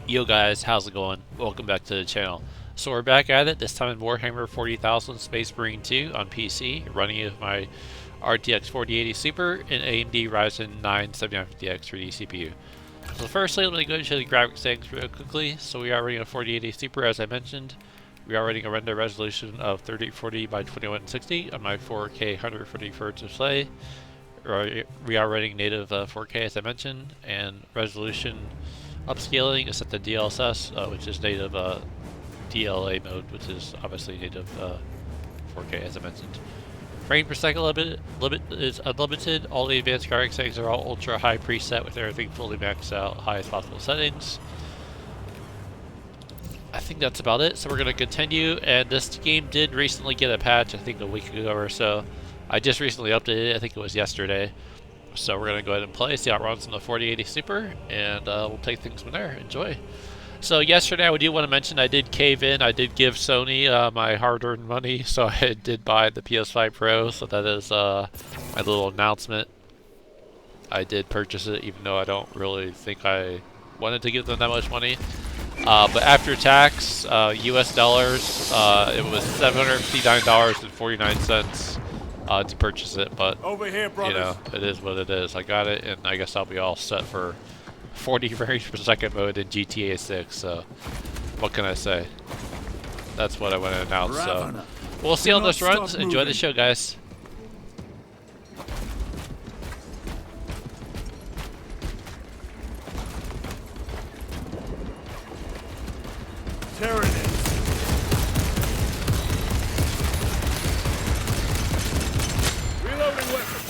Yo guys, how's it going? Welcome back to the channel. So we're back at it, this time in Warhammer 40,000 Space Marine 2 on PC, running with my RTX 4080 Super and AMD Ryzen 9 7950X 3D CPU. So firstly, let me go into the graphics settings real quickly. So we are running a 4080 Super as I mentioned. We are running a render resolution of 3840 by 2160 on my 4K 140Hz display. We are running native 4K as I mentioned, and resolution upscaling is set to DLSS, which is native DLA mode, which is obviously native 4K as I mentioned. Frame per second limit is unlimited. All the advanced graphics settings are all ultra high preset with everything fully maxed out, highest possible settings. I think that's about it. So we're going to continue, and this game did recently get a patch, I think a week ago or so. I just recently updated it, I think it was yesterday. So we're going to go ahead and play, see how it runs on the 4080 Super, and we'll take things from there. Enjoy. So yesterday I do want to mention I did cave in. I did give Sony my hard-earned money, so I did buy the PS5 Pro, so that is my little announcement. I did purchase it, even though I don't really think I wanted to give them that much money. But after tax, US dollars, it was $759.49 to purchase it, but over here, you know, it is what it is. I got it, and I guess I'll be all set for 40 frames per second mode in GTA 6, so what can I say? That's what I want to announce, so we'll see how this runs. Enjoy the show, guys. Tearing it. Reloading weapon.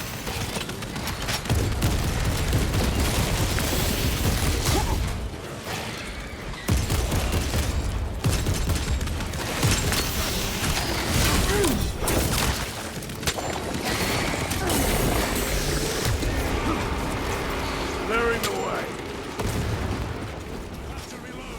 Clearing the way. Have to reload.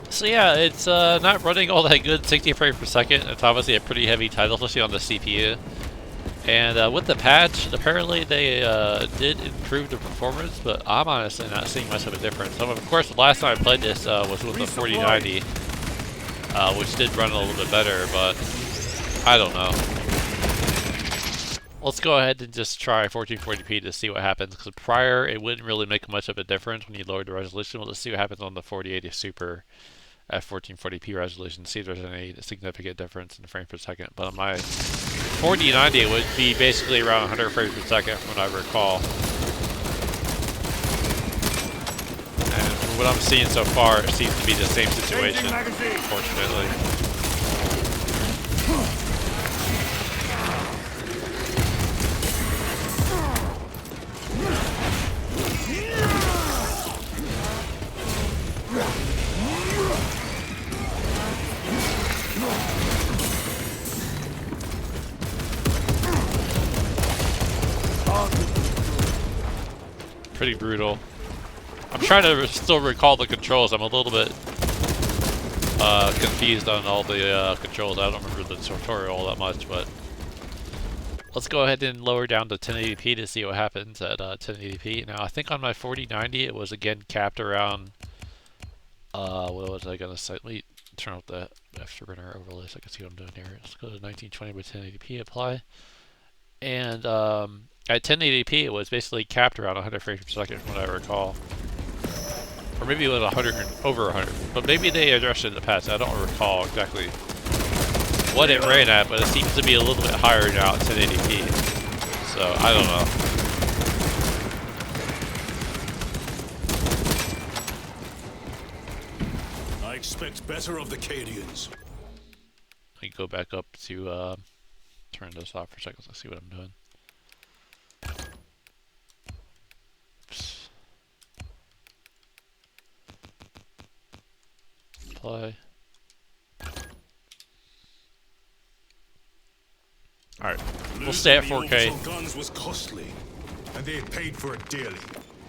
So yeah, it's not running all that good, 60 frames per second. It's obviously a pretty heavy title, especially on the CPU. And with the patch, apparently they did improve the performance, but I'm honestly not seeing much of a difference. So of course, the last time I played this was with the 4090, which did run a little bit better, but I don't know. Let's go ahead and just try 1440p to see what happens, because prior it wouldn't really make much of a difference when you lowered the resolution. Well, let's see what happens on the 4080 Super at 1440p resolution, see if there's any significant difference in frames per second. But on my 4090 it would be basically around 100 frames per second from what I recall. And from what I'm seeing so far, it seems to be the same situation, unfortunately. Pretty brutal. I'm trying to still recall the controls. I'm a little bit confused on all the controls. I don't remember the tutorial all that much, but let's go ahead and lower down to 1080p to see what happens at 1080p. Now, I think on my 4090 it was again capped around, what was I gonna say? Let me turn off the Afterburner overlay so I can see what I'm doing here. Let's go to 1920 by 1080p, apply. And at 1080p it was basically capped around 100 frames per second from what I recall. Or maybe it was 100, over 100. But maybe they addressed it in the past. I don't recall exactly what it ran at, but it seems to be a little bit higher now at 1080p. So, I don't know. I expect better of the Cadians. Let me go back up to turn this off for a second. Let's see what I'm doing. Oops. Apply. Alright, we'll stay at 4K. Losing the guns was costly, and they had paid for it dearly.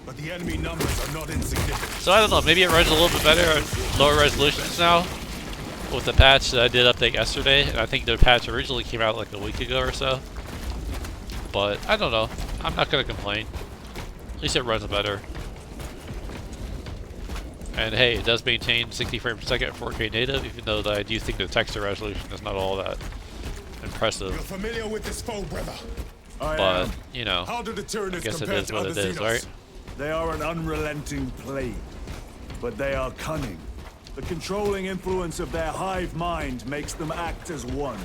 But the enemy numbers are not insignificant. So I don't know, maybe it runs a little bit better at lower resolutions now with the patch that I did update yesterday, and I think the patch originally came out like a week ago or so. But I don't know. I'm not gonna complain. At least it runs better. And hey, it does maintain 60 frames per second at 4K native, even though I do think the texture resolution is not all that impressive. You're familiar with this foe, brother. But, you know, How do the I Tyranids guess it compare is to what other it is, Xenos? right? They are an unrelenting plague, but they are cunning. The controlling influence of their hive mind makes them act as one.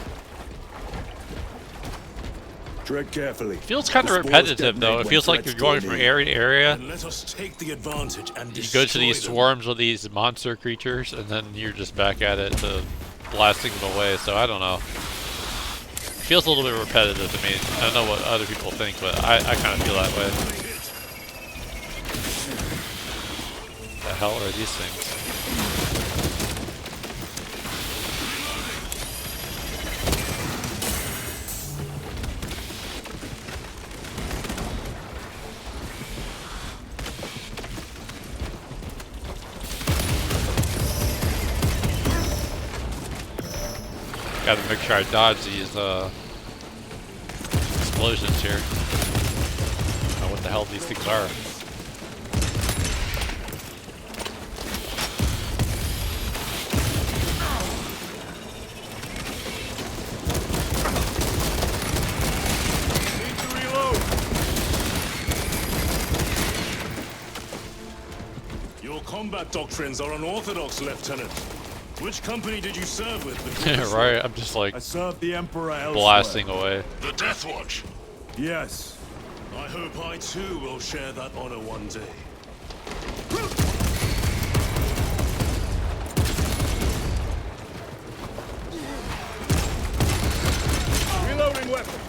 Tread carefully. Feels kind of The spores repetitive though. It detonate feels when like you're threats going draw from near. area to area. And let us take the advantage and You go to these destroy them. swarms of these monster creatures, and then you're just back at it to blasting them away. So I don't know. Feels a little bit repetitive to me. I don't know what other people think, but I kind of feel that way. The hell are these things? Gotta make sure I dodge these explosions here. I don't know what the hell these things are. Need to reload. Your combat doctrines are unorthodox, Lieutenant. Which company did you serve with? Right, I'm just like I serve the Emperor elsewhere. blasting away. The Death Watch. Yes. I hope I too will share that honor one day. Reloading weapon.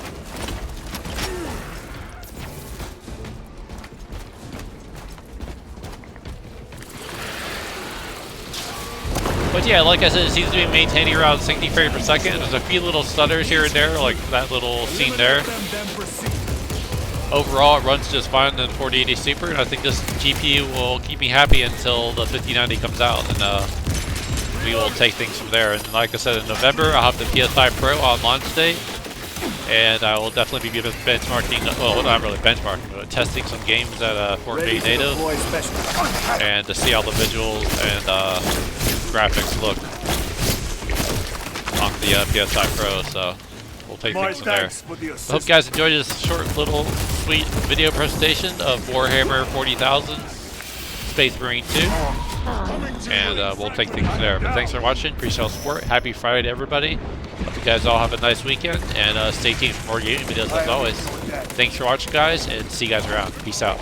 But yeah, like I said, it seems to be maintaining around 60 frames per second. There's a few little stutters here and there, like that little scene there. Then proceed. Overall, it runs just fine in 4080 Super, and I think this GPU will keep me happy until the 5090 comes out, and we will take things from there. And like I said, in November, I'll have the PS5 Pro on launch date, and I will definitely be benchmarking, well, not really benchmarking, but testing some games at 4K native, Deploy special. and to see how the visuals and graphics look on the PS5 Pro, so we'll take My things from there. thanks for the I hope assist. you guys enjoyed this short little sweet video presentation of Warhammer 40,000 Space Marine 2, and we'll take things from there. But thanks for watching, appreciate all the support, happy Friday to everybody, hope you guys all have a nice weekend, and stay tuned for more gaming videos as always. Thanks for watching guys, and see you guys around, peace out.